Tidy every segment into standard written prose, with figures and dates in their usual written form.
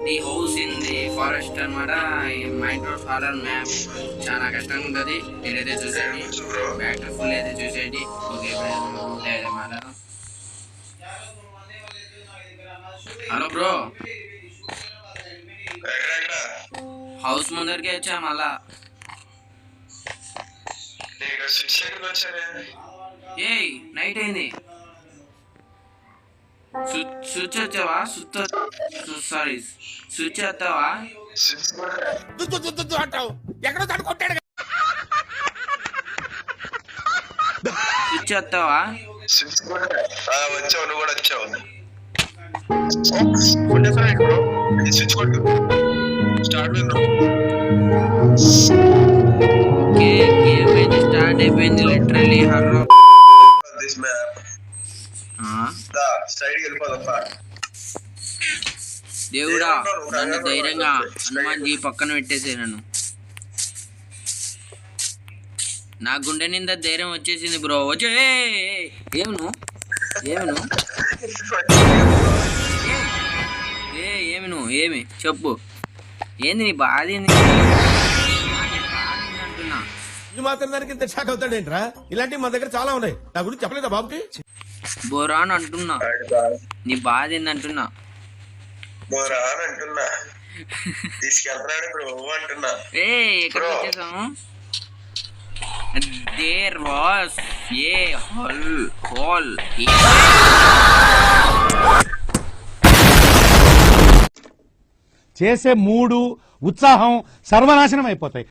The house in the forest అనమాట. Minecraft horror map చాలా కష్టంగా ఉంటుంది. నేనైతే చూసేది బ్యాటరీ ఫుల్ అయితే చూసేది. ఓకే మాట. హలో బ్రో, హౌస్ ముందరికి వచ్చా మళ్ళా. ఏ నైట్ అయింది. స్విచ్ వచ్చావా? సారీ స్విచ్ వస్తావా? స్విచ్ వస్తావా? వచ్చావు, నువ్వు కూడా వచ్చావు. గేమ్ అయితే స్టార్ట్ అయిపోయింది. Literally horror. దేవుడా నన్ను ధైర్యంగా హనుమాన్జీ పక్కన పెట్టేసే. నన్ను నా గుండె నిండా ధైర్యం వచ్చేసింది బ్రో. వచ్చే ఏమను ఏమి ఏమి చెప్పు, ఏంది నీ బాధ? అంటున్నా ఇది మాత్రం దానికి ఇంత షాక్ అవుతాడేంట్రా? ఇలాంటివి మన దగ్గర చాలా ఉన్నాయి. నా గురించి చెప్పలేదా బాబుకి? బోరా అని అంటున్నా. నీ బాధ ఏందంటున్నా? తీసుకెళ్తున్నాడు బ్రో అంటున్నా. ఎక్కడ వచ్చేసాము? There was a hole. చేసే మూడు ఉత్సాహం సర్వనాశనం అయిపోతాయి.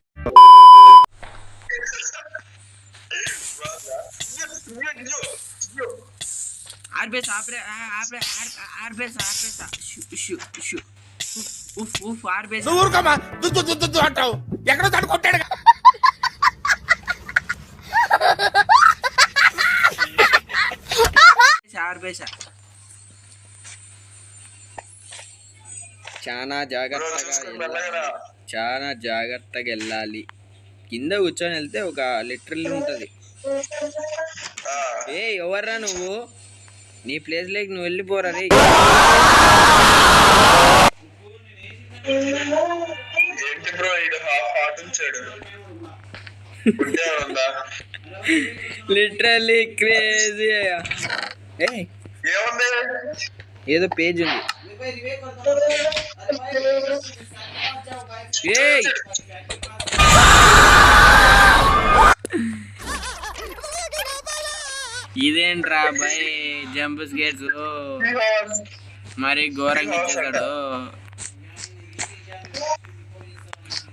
అంటావు ఎక్కడో తను కొట్టాడు. చాలా జాగ్రత్తగా వెళ్ళాలి. కింద కూర్చొని వెళ్తే ఒక లిటరల్ ఉంటది. ఎవర్రా నువ్వు? నీ ప్లేస్ లేక నువ్వు వెళ్ళిపోరా రే. Literally crazy. ఏదో పేజ్ ఉంది. ఇదేంట్రా బాయ్ జంప్ స్కేట్స్ మరి ఘోరంగా ఇచ్చేసాడు.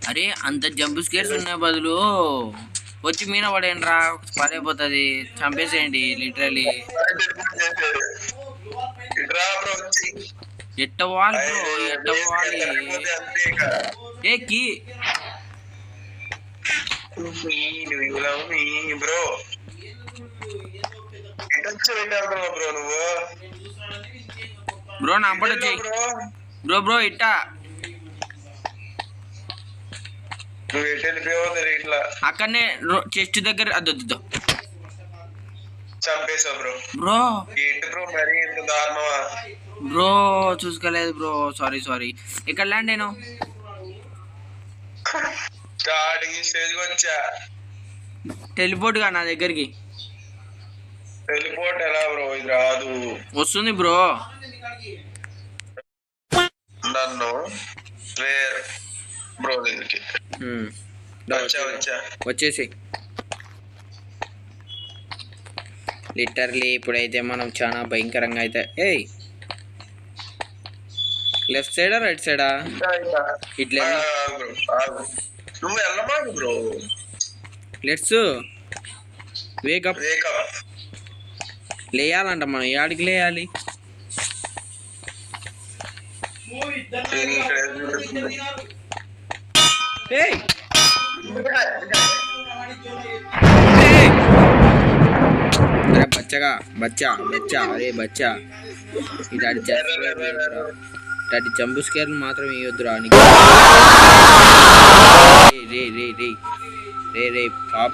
అరే అంత జంప్ స్కేట్స్ ఉన్న బదులు వచ్చి మీన పడేయండిరా, పడైపోతుంది. చంపేసేయండి లిటరలీ. ఎట్టవాలి బ్రో, ఎట్టవాలి. ఏ కీ బ్రో నువ్వు బ్రో నా అప్పుడు వచ్చి బ్రో ఇట్టా అక్కడనే చెస్ట్ దగ్గర అద్దొద్దు చంపేసా బ్రో. బ్రో ఏంటి బ్రో మరి ఇంత దారుణమా? బ్రో చూసుకోలేదు బ్రో. సారీ. ఇక్కడ ల్యాండ్ నేను స్టార్టింగ్ స్టేజ్ వచ్చా. టెలిపోర్ట్ గా నా దగ్గరికి. టెలిపోర్ట్ ఎలా బ్రో? ఇది రాదు. వస్తుంది బ్రో. నన్ను బ్రో దగ్గరికి వచ్చేసి లిటర్లీ ఇప్పుడైతే మనం చాలా భయంకరంగా అయితే. లెఫ్ట్ సైడా రైట్ సైడా? ఇట్లా నువ్వు వెళ్ళమాకు బ్రో. Let's wake up. లేయాలంట మనం. యాడికి లేయాలి? అరే బచ్చా అరే బచ్చా ఇటాటి జంపు స్కేర్లు మాత్రం వేయొద్దురా. రే పాప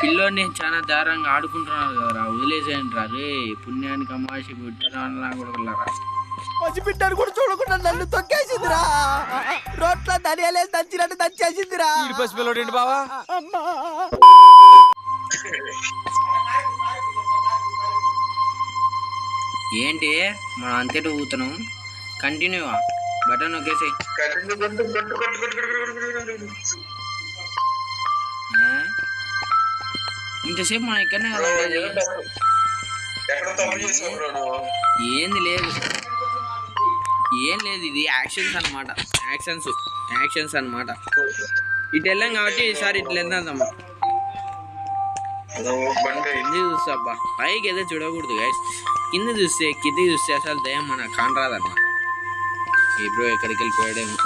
పిల్లోని చాలా దారంగా ఆడుకుంటున్నారు కదరా, వదిలేసేయండి రా రే. పుణ్యానికి అమావాస్య పెట్టినా కొడుకులారా. విడిచిపెట్టాను కూడా చూడకుండా నన్ను తొక్కేసిందిరా. రోట్లో ధనియాలేసి దంచినట్టు దంచేసిందిరా. పసిపిల్లోడేంటి బావా? అమ్మా. ఏంటి మనం అంతేట ఊతున్నాం? Continue button నొక్కేసి. ఇంతసేపు మనం ఇక్కడనే కదా ఉండేది. ఎక్కడ తప్పు చేసావు బ్రో నువ్వు? ఏంది లేదు, ఏం లేదు, ఇది యాక్షన్స్ అనమాట. యాక్షన్స్ అనమాట. ఇటు వెళ్ళాం కాబట్టి ఈసారి ఇట్లా వెళ్దాం. నువ్వు బండి కింద చూస్తే అబ్బా పైకి ఏదో చూడకూడదు గైస్. కింద చూస్తే అసలు దయ్యం మన కానరాదన్నమాట. ఈ బ్రో ఎక్కడికి వెళ్ళిపోయాడేమో.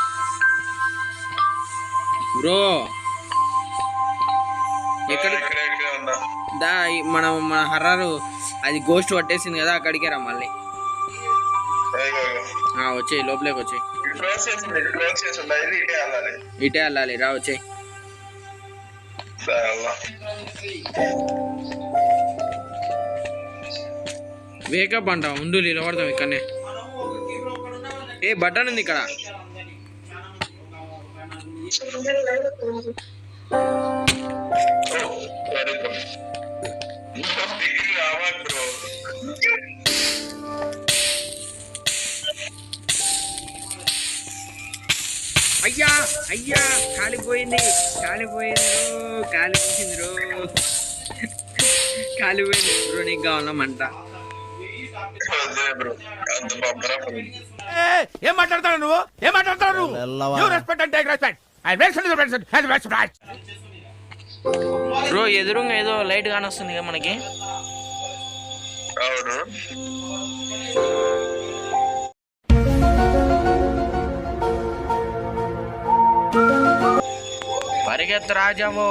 బ్రో ఎక్కడికి ఇక్కడే ఉన్నా. దా మన హర్రారు అది గోస్ట్ పట్టేసింది కదా, అక్కడికే రా మళ్ళీ. వచ్చేయి, లోపలికి వచ్చేయి. ఇటే వెళ్ళాలి, రా వచ్చేయి. వేకప్ అంట, ఉండు నిలబడతాం ఇక్కడనే. ఏ బటన్ ఉంది ఇక్కడ. అయ్యా అయ్యా కాలిపోయింది బ్రో. నీకు కావాలమంట. ఏం మాట్లాడతావు నువ్వు? You respect and take respect. I respect. Bro ఎదురుగా ఏదో లైట్ కానొస్తుంది కదా మనకి. అవును. పరిగెత్తు రాజావో.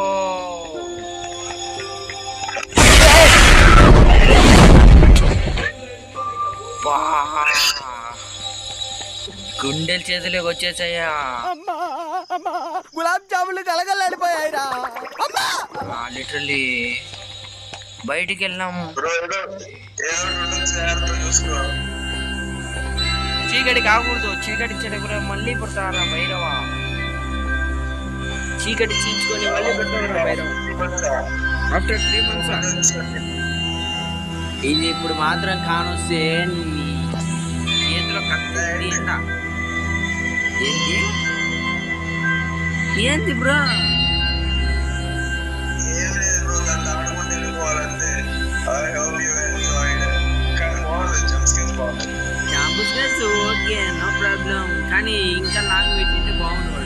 గుండెలు చేతులకు వచ్చేసాయా. గులాబ్ జాములు కలగలాడిపోయాయిరా. లిటరల్లీ బయటికి వెళ్ళాము. చీకటి కాకూడదు, చీకటి చెడకురా మళ్ళీ పుడతారా భైరవా. చీకటి చీల్చుకొని మళ్ళీ పుడతారా భైరవ. After 3 months. ఇది ఇప్పుడు మాత్రం కానొస్తే నీ చేతిలో కత్తి ఎంత. ఏంటి బ్రో? Okay, no problem. కానీ ఇంకా లాంగ్ పెట్టింటే బాగుండు.